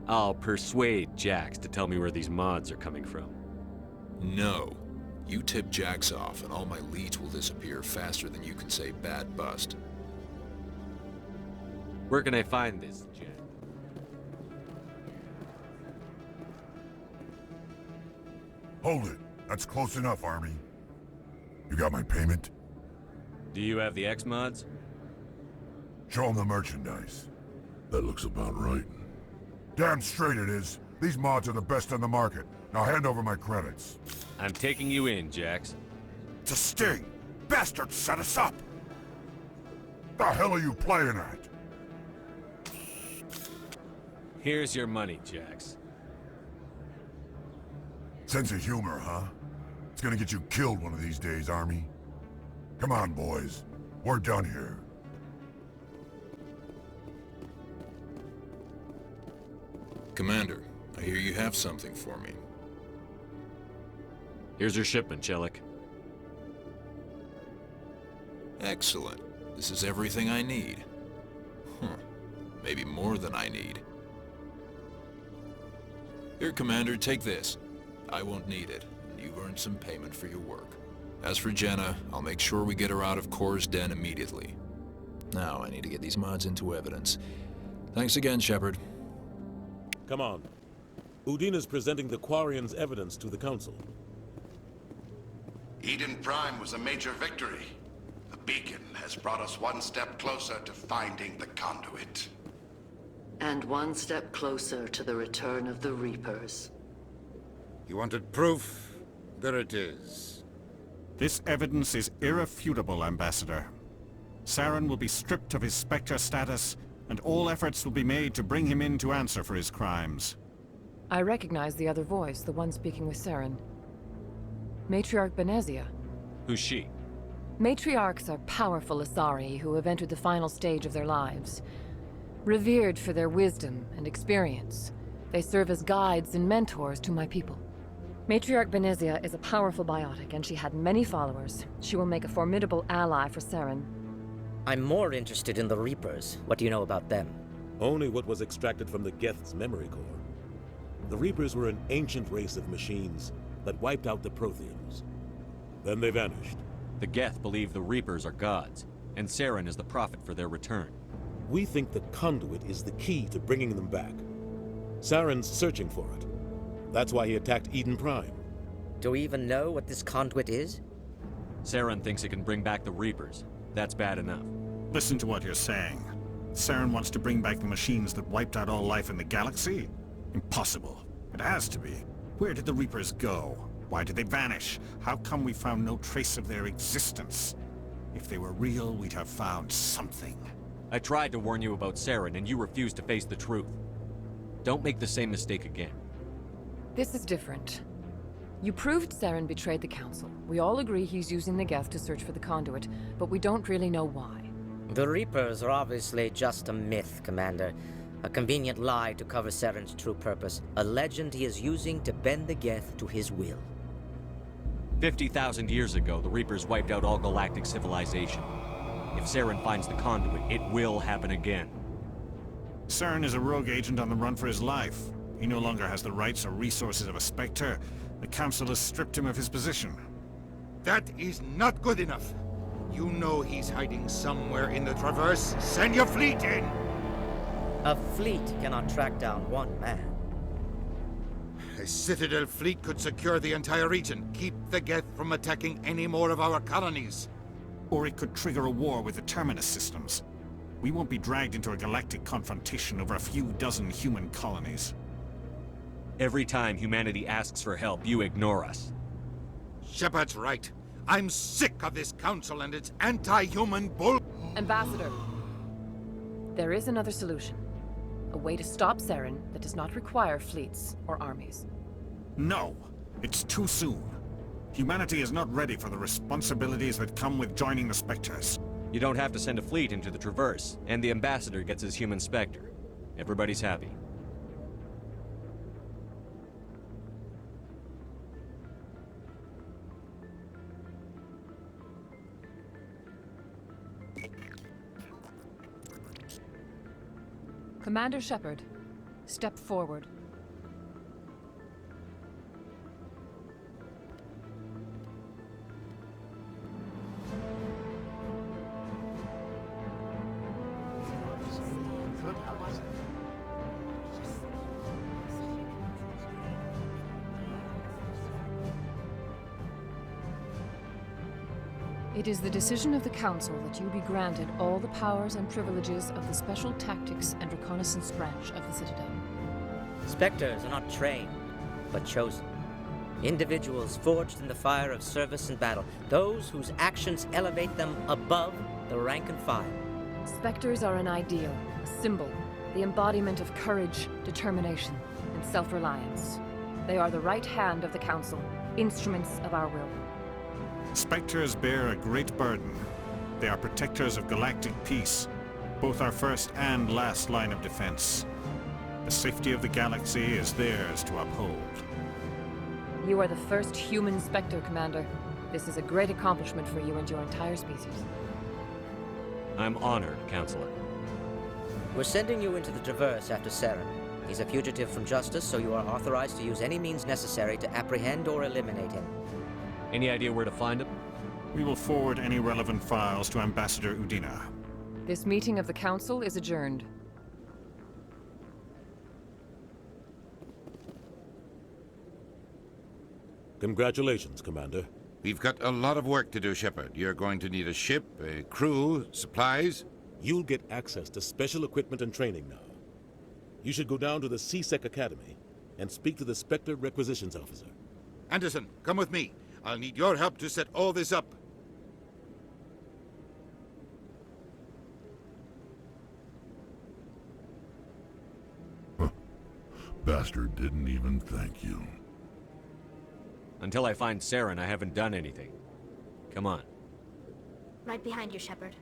[SPEAKER 2] I'll persuade Jax to tell me where these mods are coming from.
[SPEAKER 4] No. You tip Jax off and all my leads will disappear faster than you can say bad bust.
[SPEAKER 2] Where can I find this, Jax?
[SPEAKER 3] Hold it. That's close enough, Army. You got my payment?
[SPEAKER 2] Do you have the X-mods?
[SPEAKER 3] Show them the merchandise. That looks about right. Damn straight it is. These mods are the best on the market. Now hand over my credits.
[SPEAKER 2] I'm taking you in, Jax.
[SPEAKER 3] It's a sting! Bastards set us up! The hell are you playing at?
[SPEAKER 2] Here's your money, Jax.
[SPEAKER 3] Sense of humor, huh? It's gonna get you killed one of these days, Army. Come on, boys. We're done here.
[SPEAKER 4] Commander, I hear you have something for me.
[SPEAKER 2] Here's your shipment, Chelik.
[SPEAKER 4] Excellent. This is everything I need. Maybe more than I need. Here, Commander, take this. I won't need it, and you've earned some payment for your work. As for Jenna, I'll make sure we get her out of Kor's den immediately. Now, I need to get these mods into evidence. Thanks again, Shepard.
[SPEAKER 11] Come on. Udina's presenting the Quarians' evidence to the Council.
[SPEAKER 10] Eden Prime was a major victory. The beacon has brought us one step closer to finding the conduit.
[SPEAKER 22] And one step closer to the return of the Reapers.
[SPEAKER 7] You wanted proof? There it is.
[SPEAKER 12] This evidence is irrefutable, Ambassador. Saren will be stripped of his Spectre status, and all efforts will be made to bring him in to answer for his crimes.
[SPEAKER 9] I recognize the other voice, the one speaking with Saren. Matriarch Benezia.
[SPEAKER 2] Who's she?
[SPEAKER 9] Matriarchs are powerful Asari who have entered the final stage of their lives. Revered for their wisdom and experience, they serve as guides and mentors to my people. Matriarch Benezia is a powerful biotic, and she had many followers. She will make a formidable ally for Saren.
[SPEAKER 8] I'm more interested in the Reapers. What do you know about them?
[SPEAKER 11] Only what was extracted from the Geth's memory core. The Reapers were an ancient race of machines that wiped out the Protheans. Then they vanished.
[SPEAKER 2] The Geth believe the Reapers are gods, and Saren is the prophet for their return.
[SPEAKER 11] We think the conduit is the key to bringing them back. Saren's searching for it. That's why he attacked Eden Prime.
[SPEAKER 8] Do we even know what this conduit is?
[SPEAKER 2] Saren thinks it can bring back the Reapers. That's bad enough.
[SPEAKER 12] Listen to what you're saying. Saren wants to bring back the machines that wiped out all life in the galaxy? Impossible. It has to be. Where did the Reapers go? Why did they vanish? How come we found no trace of their existence? If they were real, we'd have found something.
[SPEAKER 2] I tried to warn you about Saren, and you refused to face the truth. Don't make the same mistake again.
[SPEAKER 9] This is different. You proved Saren betrayed the Council. We all agree he's using the Geth to search for the conduit, but we don't really know why.
[SPEAKER 8] The Reapers are obviously just a myth, Commander. A convenient lie to cover Saren's true purpose. A legend he is using to bend the Geth to his will.
[SPEAKER 2] 50,000 years ago, the Reapers wiped out all galactic civilization. If Saren finds the conduit, it will happen again.
[SPEAKER 12] Saren is a rogue agent on the run for his life. He no longer has the rights or resources of a Spectre. The Council has stripped him of his position.
[SPEAKER 7] That is not good enough. You know he's hiding somewhere in the Traverse. Send your fleet in!
[SPEAKER 8] A fleet cannot track down one man.
[SPEAKER 7] A Citadel fleet could secure the entire region. Keep the Geth from attacking any more of our colonies.
[SPEAKER 12] Or it could trigger a war with the Terminus systems. We won't be dragged into a galactic confrontation over a few dozen human colonies.
[SPEAKER 2] Every time humanity asks for help, you ignore us.
[SPEAKER 7] Shepard's right. I'm sick of this council and its anti-human bull...
[SPEAKER 9] Ambassador, there is another solution. A way to stop Saren that does not require fleets or armies.
[SPEAKER 12] No, it's too soon. Humanity is not ready for the responsibilities that come with joining the Spectres.
[SPEAKER 2] You don't have to send a fleet into the Traverse, and the Ambassador gets his human Spectre. Everybody's happy.
[SPEAKER 9] Commander Shepard, step forward. It is the decision of the Council that you be granted all the powers and privileges of the Special Tactics and Reconnaissance Branch of the Citadel.
[SPEAKER 8] Spectres are not trained, but chosen. Individuals forged in the fire of service and battle. Those whose actions elevate them above the rank and file.
[SPEAKER 9] Spectres are an ideal, a symbol, the embodiment of courage, determination, and self-reliance. They are the right hand of the Council, instruments of our will.
[SPEAKER 12] Spectres bear a great burden. They are protectors of galactic peace, both our first and last line of defense. The safety of the galaxy is theirs to uphold.
[SPEAKER 9] You are the first human Spectre, Commander. This is a great accomplishment for you and your entire species.
[SPEAKER 2] I'm honored, Counselor.
[SPEAKER 8] We're sending you into the Traverse after Saren. He's a fugitive from justice, so you are authorized to use any means necessary to apprehend or eliminate him.
[SPEAKER 2] Any idea where to find him?
[SPEAKER 12] We will forward any relevant files to Ambassador Udina.
[SPEAKER 9] This meeting of the Council is adjourned.
[SPEAKER 11] Congratulations, Commander.
[SPEAKER 7] We've got a lot of work to do, Shepard. You're going to need a ship, a crew, supplies.
[SPEAKER 11] You'll get access to special equipment and training now. You should go down to the CSEC Academy and speak to the Spectre Requisitions Officer.
[SPEAKER 7] Anderson, come with me. I'll need your help to set all this up.
[SPEAKER 3] Bastard didn't even thank you.
[SPEAKER 2] Until I find Saren, I haven't done anything. Come on.
[SPEAKER 21] Right behind you, Shepard.